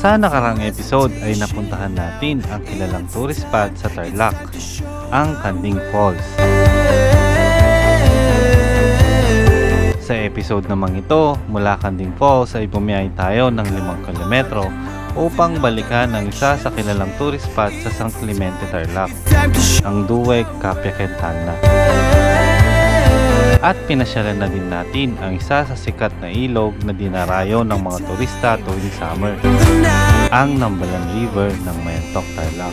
Sa nakaraang episode ay napuntahan natin ang kilalang tourist spot sa Tarlac, ang Kanding Falls. Sa episode namang ito, mula Kanding Falls ay bumiyahe tayo ng 5 kilometro upang balikan ang isa sa kilalang tourist spot sa San Clemente, Tarlac, ang Duweg Kapya Quintana. At pinasyalan na din natin ang isa sa sikat na ilog na dinarayo ng mga turista tuwing summer, ang Nambalan River ng Mayantok, Tarlac.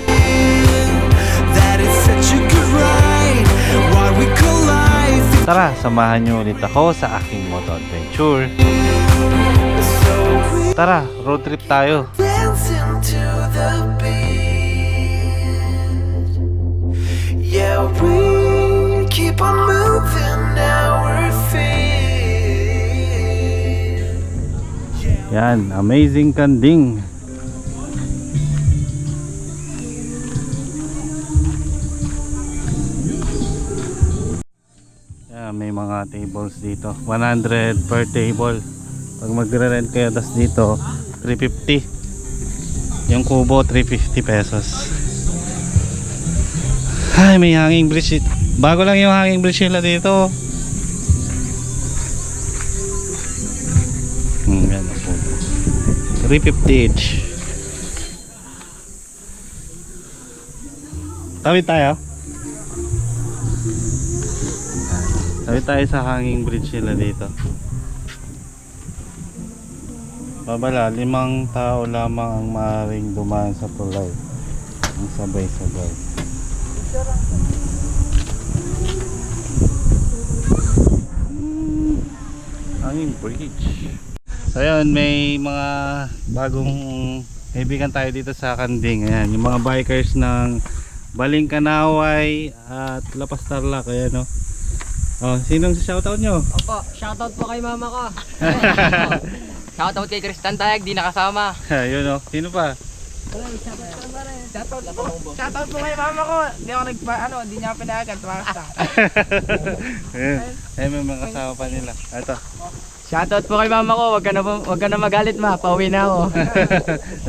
Tara, samahan niyo ulit ako sa aking moto adventure. Tara, road trip tayo. Yeah, we keep on moving our feet. Yan, amazing Kanding. Yan, may mga tables dito. 100 per table. Pag magre-rent kayo, tas dito 350. Yung kubo 350 pesos. Ay, may hanging bridge. Bago lang yung hanging bridge nila dito. Yan ang kubo. 350 each. Tawid tayo. Tawid tayo sa hanging bridge nila dito. Babala, 5 tao lamang ang maaaring dumaan sa tulay. Ang sabay-sabay. Hanging bridge. So ayun, may mga bagong kaibigan tayo dito sa Kanding. Ayan, yung mga bikers ng Baling Kanaway at Lapas Tarlac. Ayan, no? Oh, sinong shoutout nyo? Opo, shoutout po kay mama ko. Shoutout kay Kristan Tayag, di nakasama. Ayun, no? Sino pa? Shoutout po kay mama ko. Di ako di niya pinayagan, tumakasta. Ay, may mga kasama pa nila. Ito. Shoutout po kay mama ko, wag ka na magalit ma, pauwi na ako.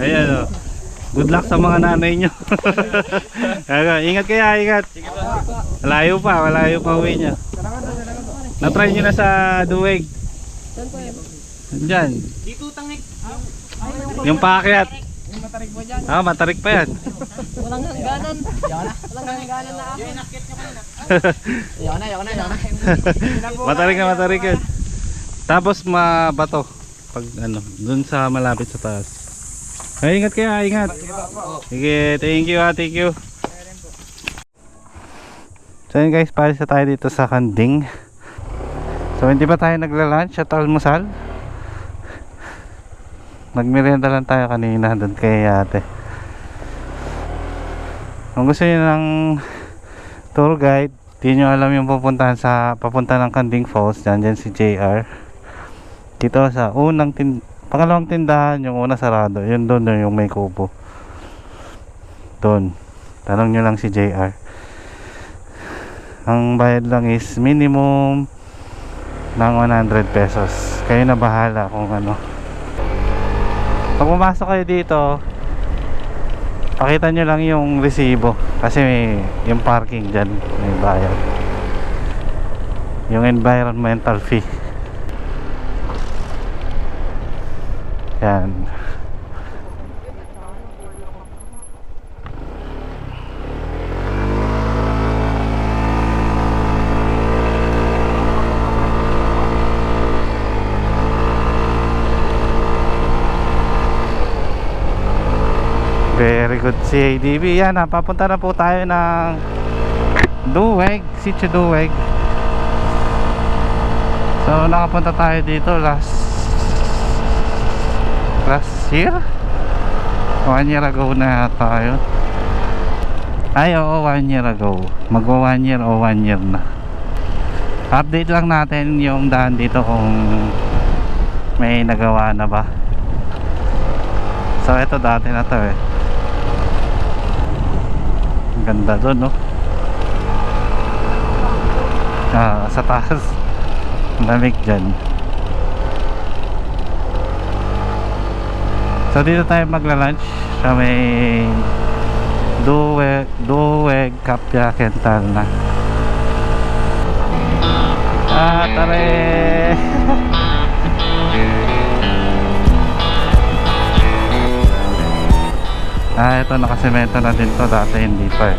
Ayan, no? Good luck sa mga nanay nyo. Ingat kaya, ingat. Malayo pa uwi nyo. Na-try nyo na sa Duweg. Diyan. Dito tangik. Yung paakyat. Yung matarik mo dyan. Ah, matarik pa yan. Walang hangganan. Walang hangganan na ako. Yung inakyat ka pa nila. Ayoko na. Matarik yan. Tapos mabato. Pag dun sa malapit sa taas. Ay, ingat kaya, ingat. Sige, thank you. So yun guys, palis na tayo dito sa Kanding. So hindi pa tayo nagla-lunch at almusal. Nagmerienda lang tayo kanina doon kay ate. Kung gusto niyo ng tour guide, di nyo alam yung papunta ng Kanding Falls, dyan si JR. Dito sa pangalawang tindahan, yung una sarado, yun doon yung may kubo. Doon. Tanong nyo lang si JR. Ang bayad lang is minimum ng 100 pesos. Kayo na bahala kung ano. Pag pumasok kayo dito, pakita nyo lang yung resibo kasi may yung parking dyan may bayad, yung environmental fee. Yan. Very good CADB. Yan, papunta na po tayo ng Duweg, Sitio Duweg. So nakapunta tayo dito last year, 1 year ago na tayo. Ay, oo, 1 year ago. Magwa 1 year o 1 year na. Update lang natin yung daan dito kung may nagawa na ba. So ito dati na to eh. Ang ganda doon, no? Sa taas lamig dyan. So dito tayo magla-lunch sa may Duweg Kapya Quintana. Tare! Ito nakasemento na din to, dati hindi pa eh.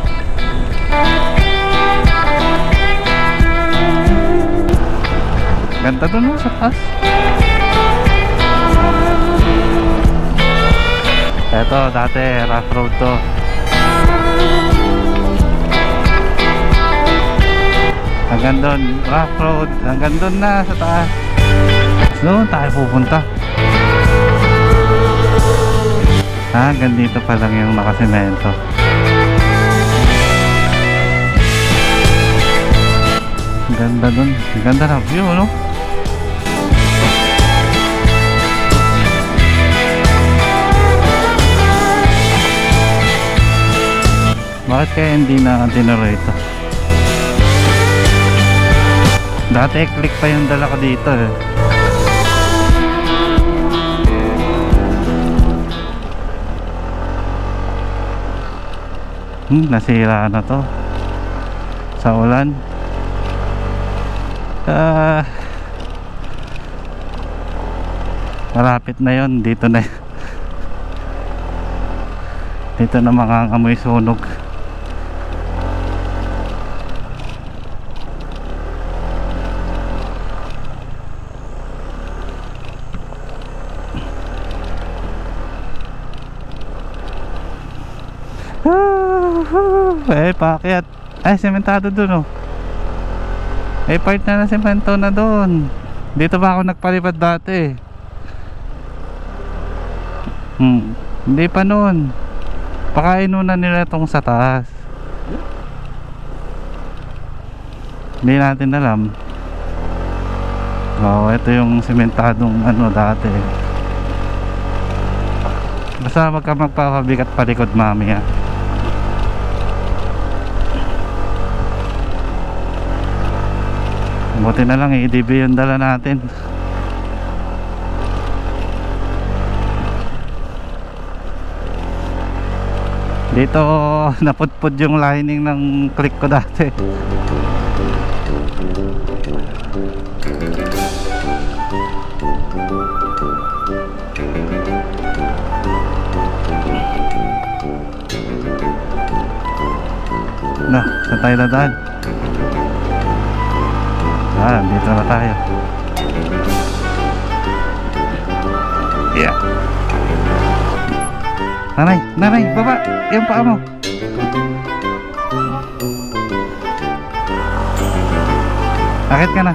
Ganda dun sa taas. Ito dati rough road to. Hanggang doon, rough road, hanggang doon na sa taas. Doon tayo pupunta. Hanggang dito pa lang yung nakasemento. Ang ganda doon, ang ganda na view, no? Bakit kaya hindi na tinuloy ito? Dati click pa yung dala ko dito eh. Nasira na to sa ulan. Malapit na yon, dito na dito na makakamoy sunog. Paakyat. Ay, sementado dun oh. Part na ng semento na dun. Dito ba ako nagpalipad dati? Hindi pa nun. Pakainunan nila tong sa taas. Hindi natin alam. Ito yung sementadong ano dati. Basta wag ka magpapabigat palikod mamaya. Buti na lang EDB yung dala natin. Dito napudpud yung lining ng click ko dati. Saan tayo dadaan? Dito na tayo. Yeah. Nanay, baba! Yung paa mo. Akit ka na.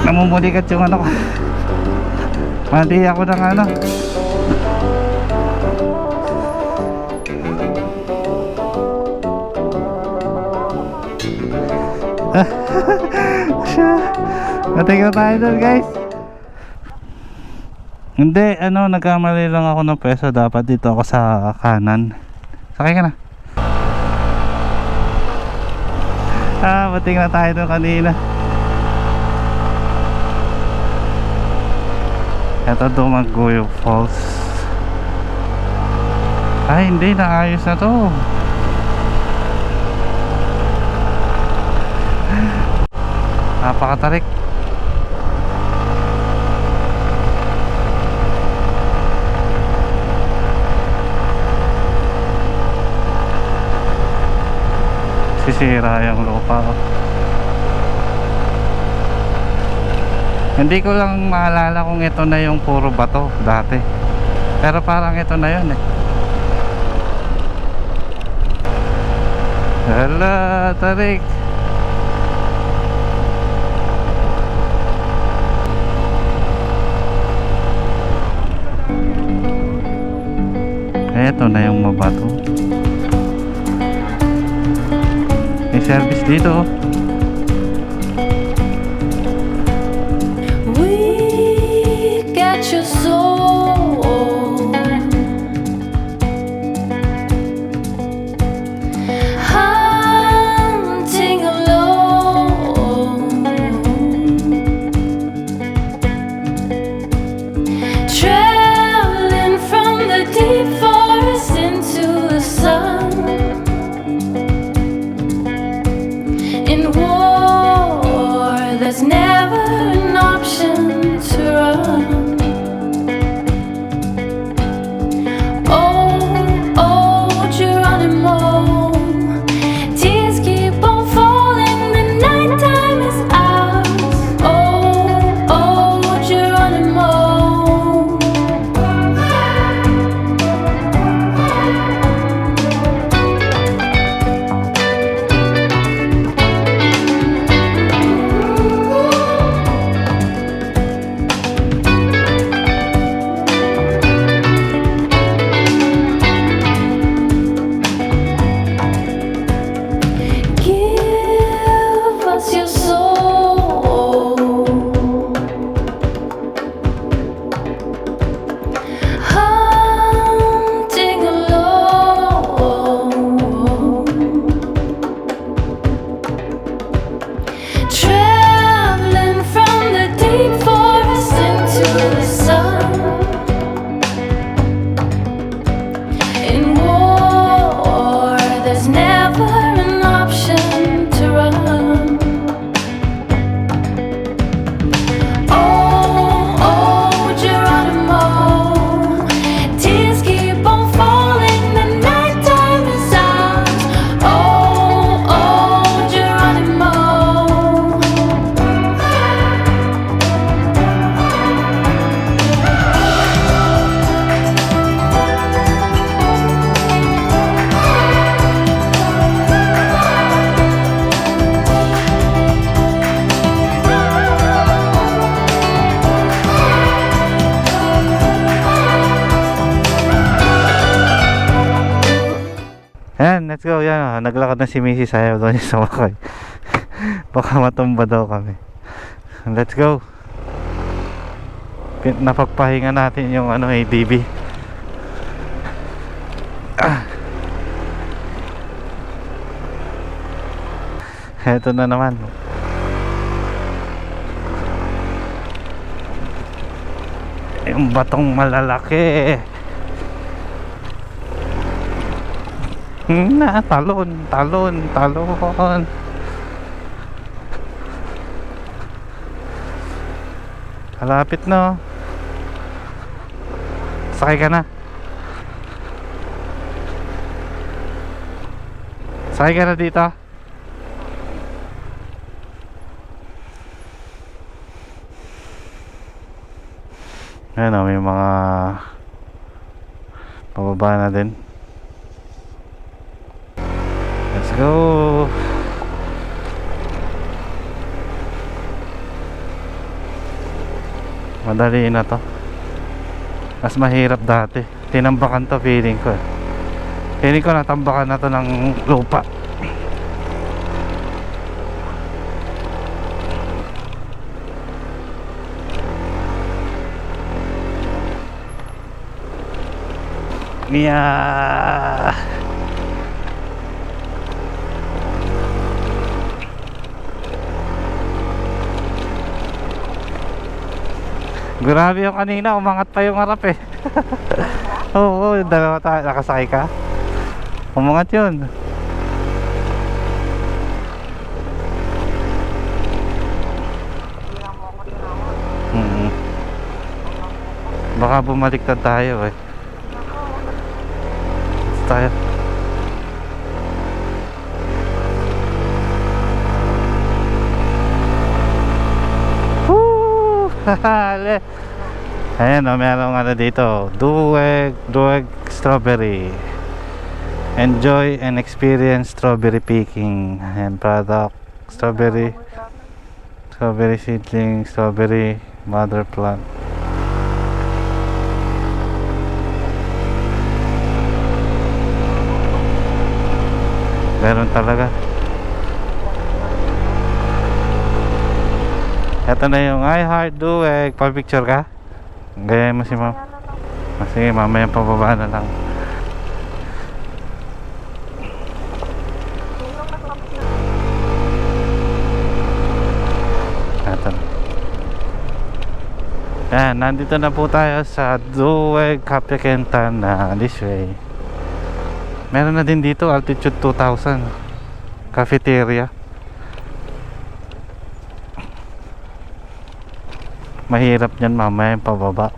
Namumulikat yung ano ko. Mali ako ng ano. Natingin tayo doon guys. Hindi, nagkamali lang ako ng peso. Dapat dito ako sa kanan. Sakay ka na. Bating na tayo doon kanina. Ito Dumaguyo Falls. Ay hindi, naayos na to. Napakatarik. Sisira yung lupa. Hindi ko lang maalala kung ito na yung puro bato dati. Pero parang ito na yun eh. Hala, tarik. Ito na yung mabato. May service dito. We got your soul, hunting alone, let's go. Yan, naglakad na si Missy, sayaw daw niya sumakay. Baka matumba daw kami. Let's go. Napagpahinga natin yung ADB. Heto na naman. Yung batong malalaki. Talon. Malapit na. Sakay ka na. Sakay ka na dito. Ayan o, may mga pababa na din. Let's go. Madali na to. Mas mahirap dati. Tinambakan to, feeling ko. Feeling ko natambakan na to ng lupa. Yeah. Grabe yung kanina, umangat pa yung harap eh. Oo, dalawa tayo. Nakasakay ka? Umangat yun. Baka bumaliktad tayo eh. Tayo. Woo! Ayan o, merong dito, Doeg strawberry. Enjoy and experience strawberry picking. Ayan, product, strawberry seedling, strawberry mother plant. Meron talaga. Ito na yung I Heart Doeg. Pa-picture ka? Gaya mo si ma'am. Sige, mamaya pababa na lang. Ito na. Yan, nandito na po tayo sa Doeg Cafe Quintana. This way. Meron na din dito, altitude 2,000. Cafeteria. Mahirap yan mamaya yung pababa.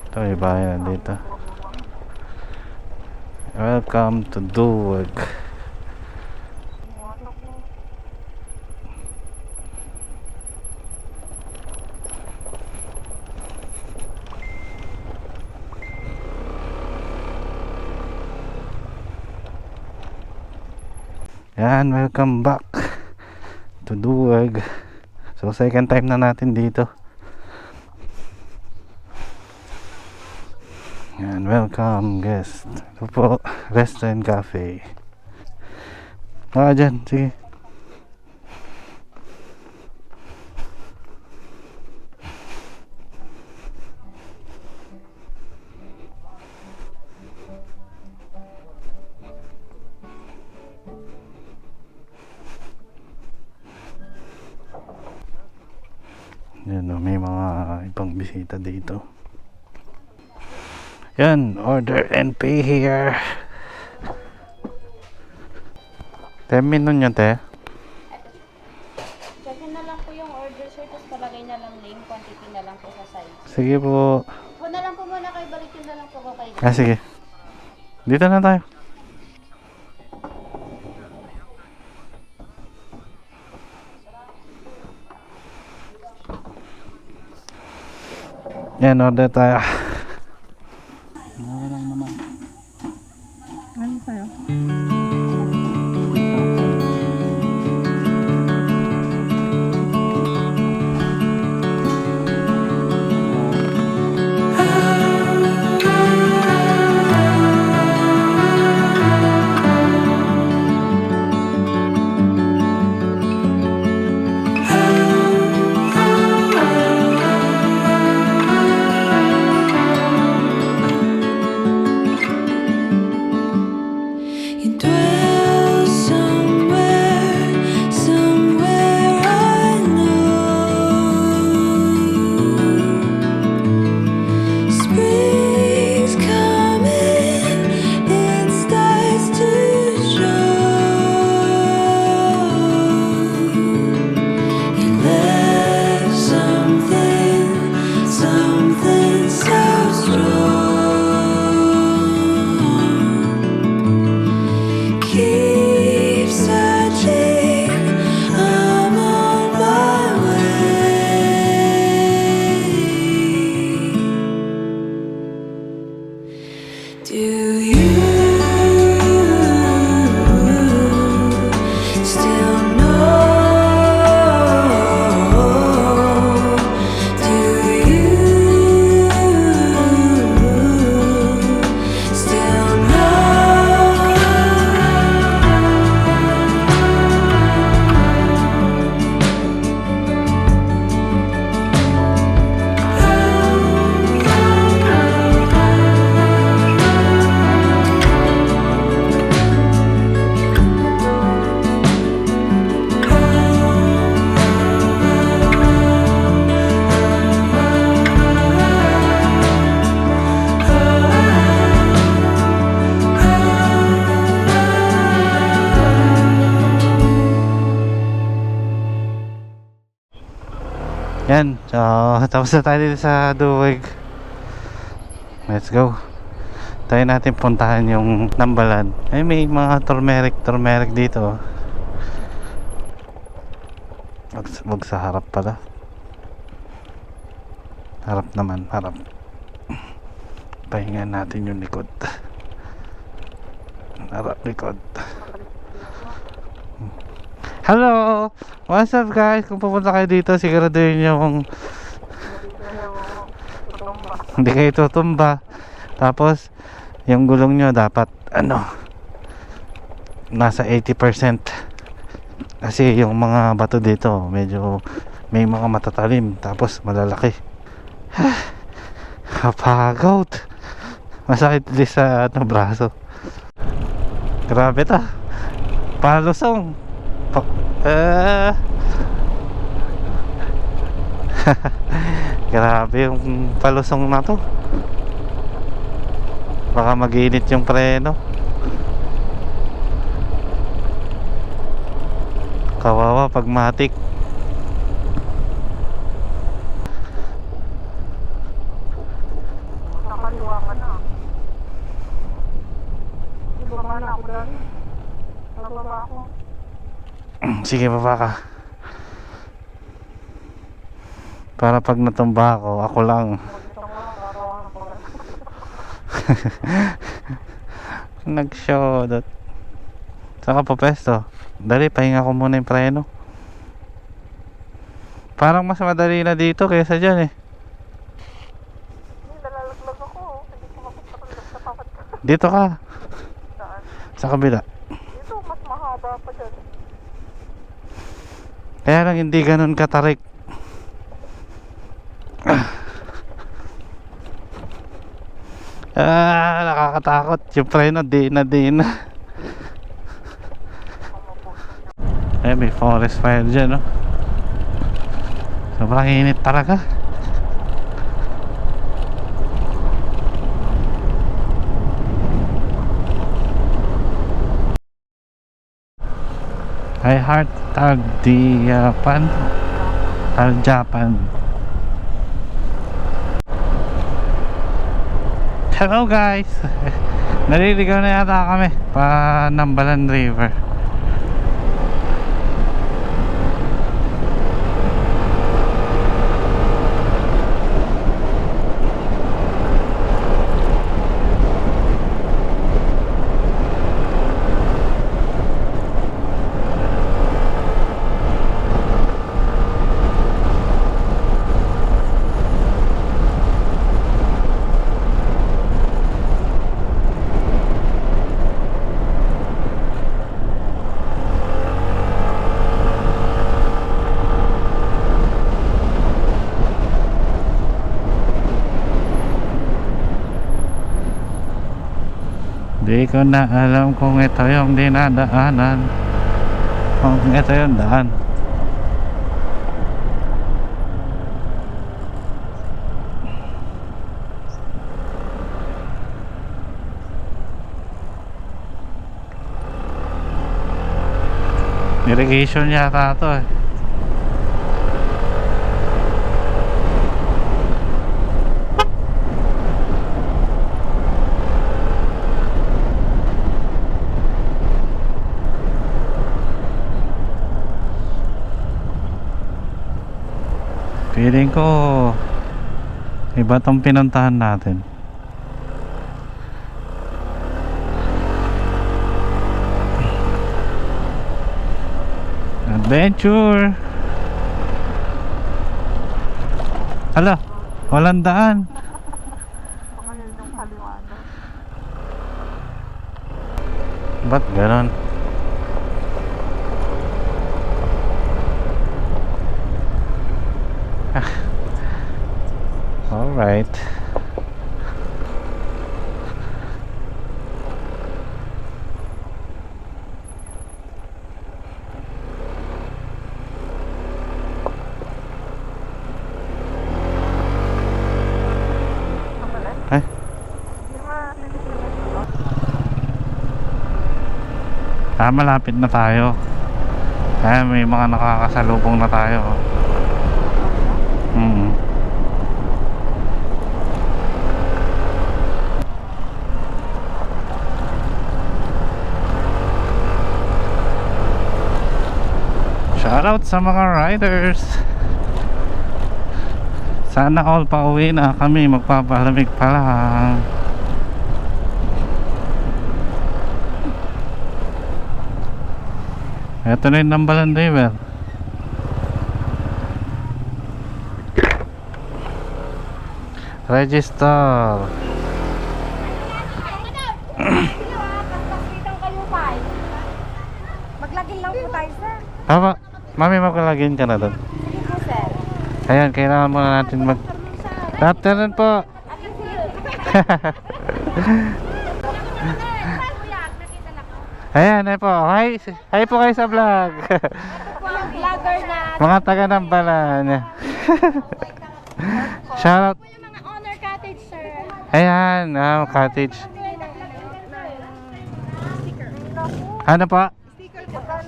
Ito, iba yan dito. Welcome to Doeg. Yan, welcome back to Doeg. So second time na natin dito. Yan, welcome guest. Ito po, restaurant cafe. Dyan, sige. Yan o, may mga ibang bisita dito. Yan, order and pay here. 10 minutes yun, te. Check-in na lang po yung order, sir. Tapos palagay na lang name, quantity na lang po sa size. Sige po. Huwag na lang po muna kayo, balik yun na lang po kayo. Sige. Dito na tayo. Yan, order tayo. Ano sa'yo? Yan, so tapos na tayo dito sa Duweg. Let's go. Tayo natin puntahan yung Nambalan. Ay, may mga turmeric dito. Wag sa harap pala. Harap naman, harap. Pahingan natin yung likod. Harap, likod. Hello! What's up guys? Kung pupunta kayo dito, siguraduhin nyo kung hindi kayo tutumba. Tapos yung gulong nyo dapat nasa 80%. Kasi yung mga bato dito medyo may mga matatalim, tapos malalaki. Kapagod. Masakit din sa braso. Grabe ta. Palusong. Grabe yung palusong na to. Baka mag-init yung preno. Kawawa pag matik. Nakaliwa ka na. Ibaba na ako dali. Nababa ako. Sige, baba ka. Para pag natumba ako lang. Nag-show dot. Saan ka pa pesto? Dali, pahinga ko muna yung preno. Parang mas madali na dito kaysa dyan eh. Nalalaglag ako. Hindi ko makapatulog sa papat ka. Dito ka. Saan? Sa kabila. Dito, mas mahaba pa dyan. Kaya lang hindi ganun katarik. Nakakatakot. Yung preno, di na. May forest fire dyan, no? Sobrang init talaga. I heart Japan. Hello guys. Naliligaw na yata kami pa Nambalan River. Di ko na alam kung ito yung dinadaanan, kung ito yung daan. Irrigation yata ito eh. Feeling ko iba tong pinuntahan natin. Adventure. Hala, walang daan. Ba't ganon? Alright. Malapit na tayo. Kaya may mga nakakasalubong na tayo. Shoutout sa mga riders. Sana all pauwi na kami, magpapalamig pa lang. Ito na yung Nambalan River. Register. Maglagin lang po tayo, sir. Tama, mami, maglalagin ka na doon. Sige po, sir. Ayan, kailangan muna natin mag... Good afternoon po. Ayan, po. Hi, hi po kayo sa vlog. Vlogger na. Mga taga Nambalan. Shoutout. Yung mga honor cottage, sir. Ayan, cottage. Ano po?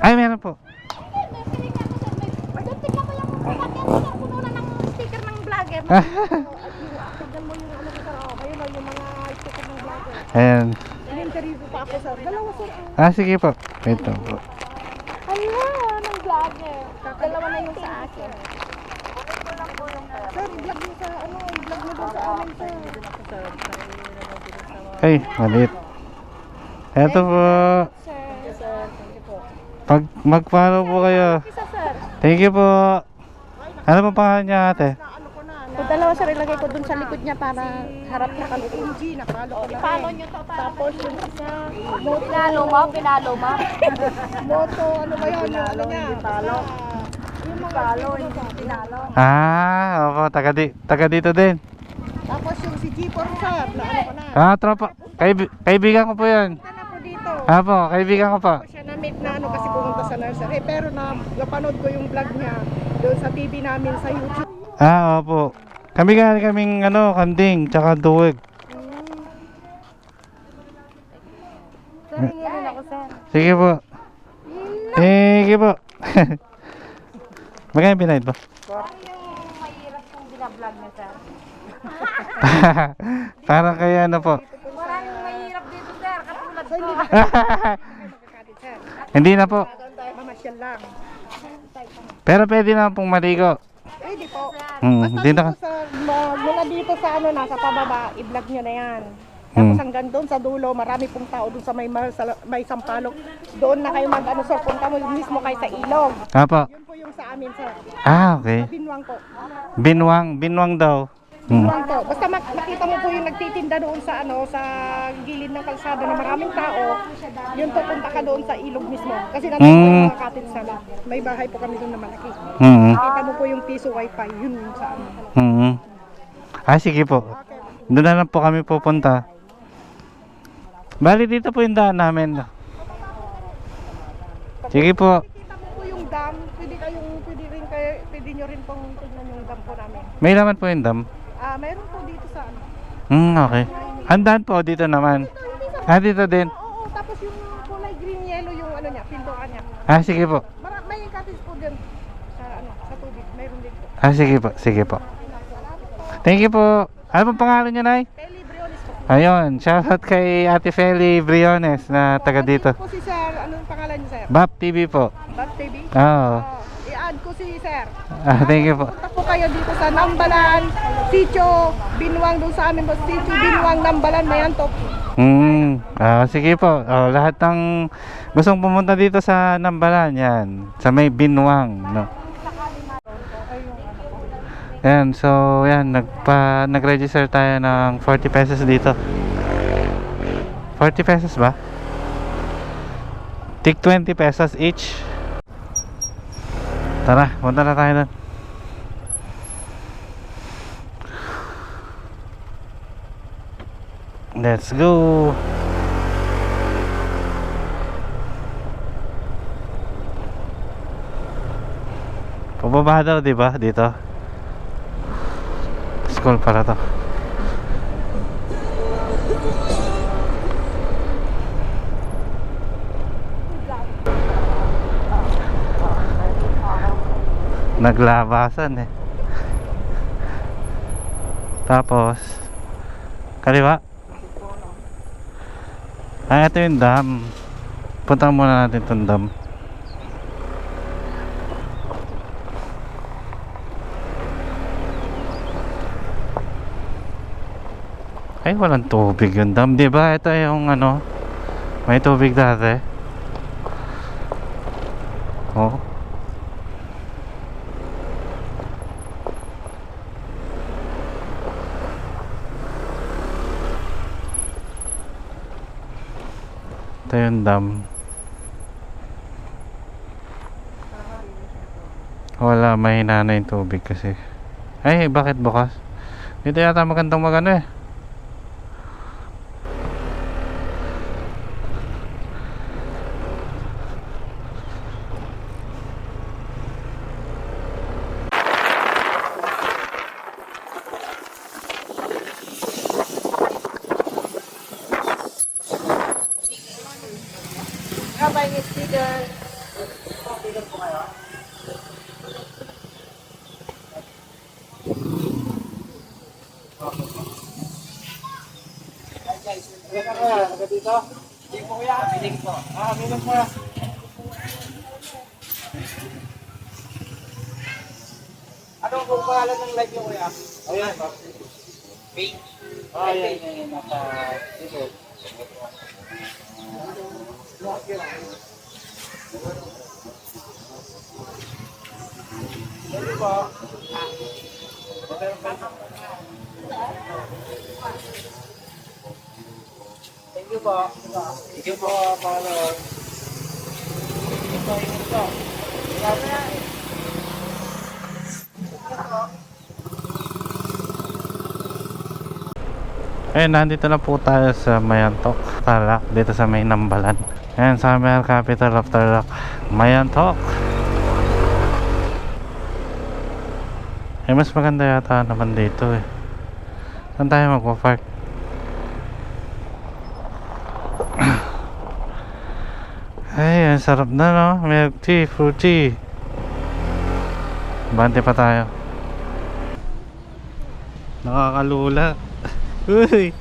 Ay, meron po. Tignan mo yung puno na ng sticker ng vlogger. Tignan mo yung ano ko, sir. Ayun o, yung mga sticker ng vlogger. Ayan. In-interview pa ako, sir. Dalawa, sir. Sige po. Wait lang po. Ala, ng vlogger. Dalawa na yung sa akin. Sir, i-vlog mo sa ano, i-vlog mo doon sa amin, sir. Ay, maliit. Eto po. Sir. Yes, sir. Thank you po. Pag mag-follow po kayo. Isa, sir. Thank you po. Ano po pangalan niya, ate? O dalawa, sir, ilagay ko doon sa likod niya para harap na kami. Napalo ko na. Ipalo nyo to. Tapos yung isa. Pinalo mo? Pinalo mo? Moto, ano ba yun? Pinalo, hindi palo. Yung mga palo, hindi pinalo. Opo, taga dito din. Tapos yung si G4, sir, na ano ko na. Tropa. Kaibigan ko po yun. Ka na po dito. Apo, kaibigan ko po. Siya na-meet na ano kasi pumunta sa nursery. Pero napanood ko yung vlog niya doon sa TV namin sa YouTube. Opo. Kaming kanding, tsaka duwig. Sir, hingin ako, sir. Sige po. Sige po. Magkano binayad po? Parang yung mahirap kong binablog niya, sir. Parang kaya po. Parang mahirap dito, sir. Katulad ko. Hindi na po. Mamasyal lang. Pero pwede na pong maligo. Pwede po. Hindi na. Sa, mula dito sa ano, nasa pababa, i-vlog nyo na yan. Tapos hanggang doon sa dulo, marami pong tao doon sa may sampalok. Doon na kayo mag-ano, sir, punta mo mismo kayo sa ilog. Apo. Yun po yung sa amin, sir. Okay. Binwang po. Binwang daw. Binwang po. Basta makita mo po yung nagtitinda doon sa ano, sa gilid ng kalsada na maraming tao. Yun po, punta ka doon sa ilog mismo. Kasi natin po yung mga cottage sana. May bahay po kami doon na malaki. Makita mo po yung piso wifi. Yun yung sa amin. Sige po. Doon na lang po kami pupunta. Bali dito po yung daan namin. Sige po. Kita mo po yung dam. Pwede nyo rin pong tignan yung dam po namin. May laman po yung dam. Meron po dito sa ano. Okay. Handaan po dito naman. Dito din. Oo, tapos yung kulay green yellow yung ano niya, pintuan niya. Sige po. May cottage po din sa ano, sa tubig. Mayroon din po. Sige po. Sige po. Thank you po. Ano pong pangalan niyo, Nay? Feli Briones po. Ayun, shoutout kay Ate Feli Briones na taga dito. Po si sir, anong pangalan niyo, sir? BAP TV po. Bat TV? Oo. I-add ko si sir. Thank you po. Punta po kayo dito sa Nambalan, Sitio Binwang, doon sa amin po, Sitio Binwang, Nambalan, Mayantok. Sige po. Lahat ng gustong pumunta dito sa Nambalan, yan. Sa may Binwang, no? Yan, so yan, nag-register tayo ng 40 pesos dito. 40 pesos ba? Tig 20 pesos each. Tara, punta na tayo doon. Let's go. Pababa daw, di ba? Dito. School para to. Naglabasan eh. Tapos kaliwa. Ito yung dam. Punta muna natin itong dam. Ay, walang tubig yung dam. Di ba? Ito yung ano, may tubig dati. Oh. Ito yung dam. Wala, mahina na yung tubig kasi. Ay, bakit bukas? Dito yata magandang magano eh. Anong kung pangalan ng live nyo kuya? Ayan. Page. Ah, yan. Nasa dito. Ano ba? Thank you po. Thank you po, follower. Ito. Ayun, nandito na po tayo sa Mayantok, Tarlac, dito sa may Nambalan. Ayan, Summer Capital of Tarlac, Mayantok. Eh, mas maganda yata naman dito eh. Saan tayo magpa-park? Ay, ang sarap na no, milk tea, fruity. Bante pa tayo. Nakakalula. Uy!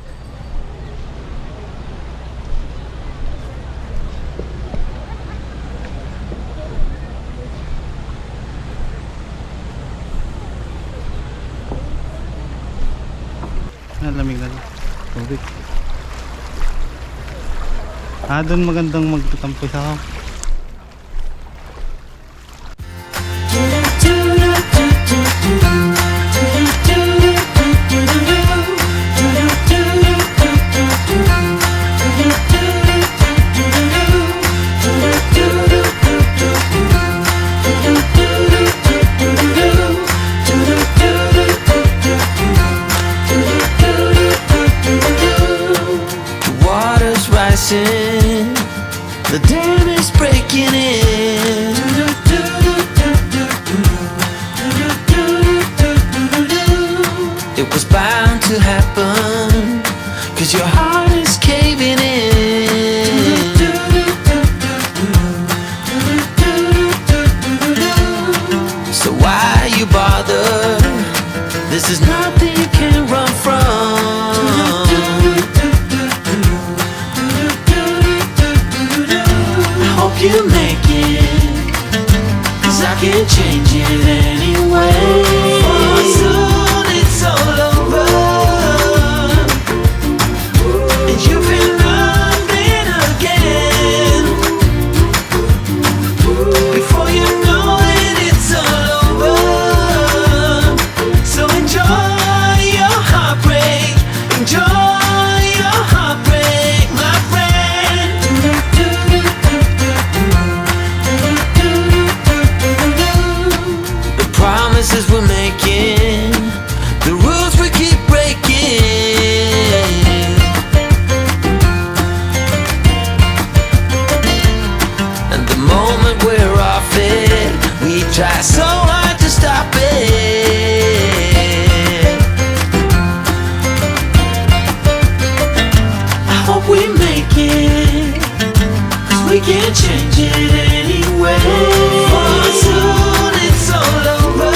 Lamig na lang. Tubig. Doon magandang magtatampo sa ako. The dam is breaking in. It was bound to happen, 'cause your heart is caving in. So why you bother? This is nothing you can run from. You make it, 'cause I can't change it anyway. For soon it's all over, and you've been running again. Before you know it, it's all over. So enjoy your heartbreak, enjoy your heartbreak, my friend. Promises we're making, the rules we keep breaking, and the moment we're off it, we try so hard to stop it. I hope we make it, 'cause we can't change it anyway. For soon it's all over.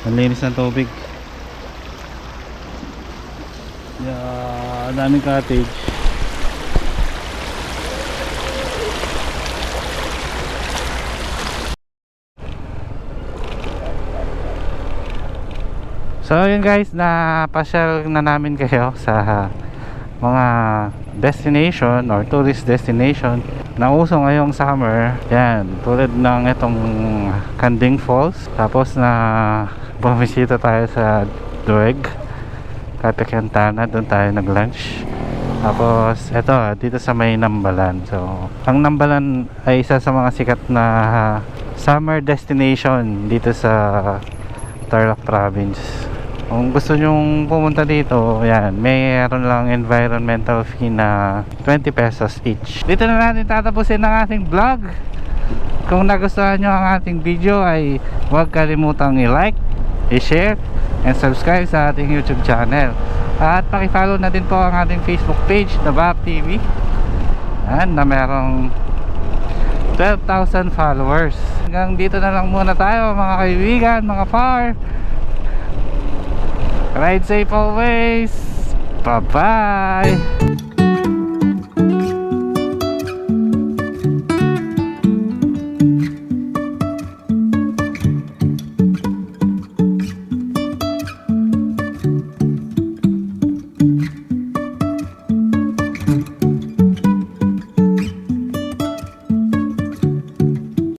Ang linis ng tubig. Yeah, daming cottage. So yun guys, napasyal na namin kayo sa mga destination or tourist destination na uso ngayong summer. Yan, tulad ng itong Kanding Falls. Tapos na bumisita tayo sa Dueg, Cafe Quintana, doon tayo nag-lunch. Tapos eto, dito sa may Nambalan. So ang Nambalan ay isa sa mga sikat na summer destination dito sa Tarlac Province. Kung gusto nyong pumunta dito, yan, mayroon lang environmental fee na 20 pesos each. Dito na natin tatapusin ang ating vlog. Kung nagustuhan nyo ang ating video ay huwag kalimutang i-like, i-share, and subscribe sa ating YouTube channel. At pakifollow na din po ang ating Facebook page na BAP TV. Yan, na merong 12,000 followers. Hanggang dito na lang muna tayo mga kaibigan, mga far. Ride safe always. Bye-bye.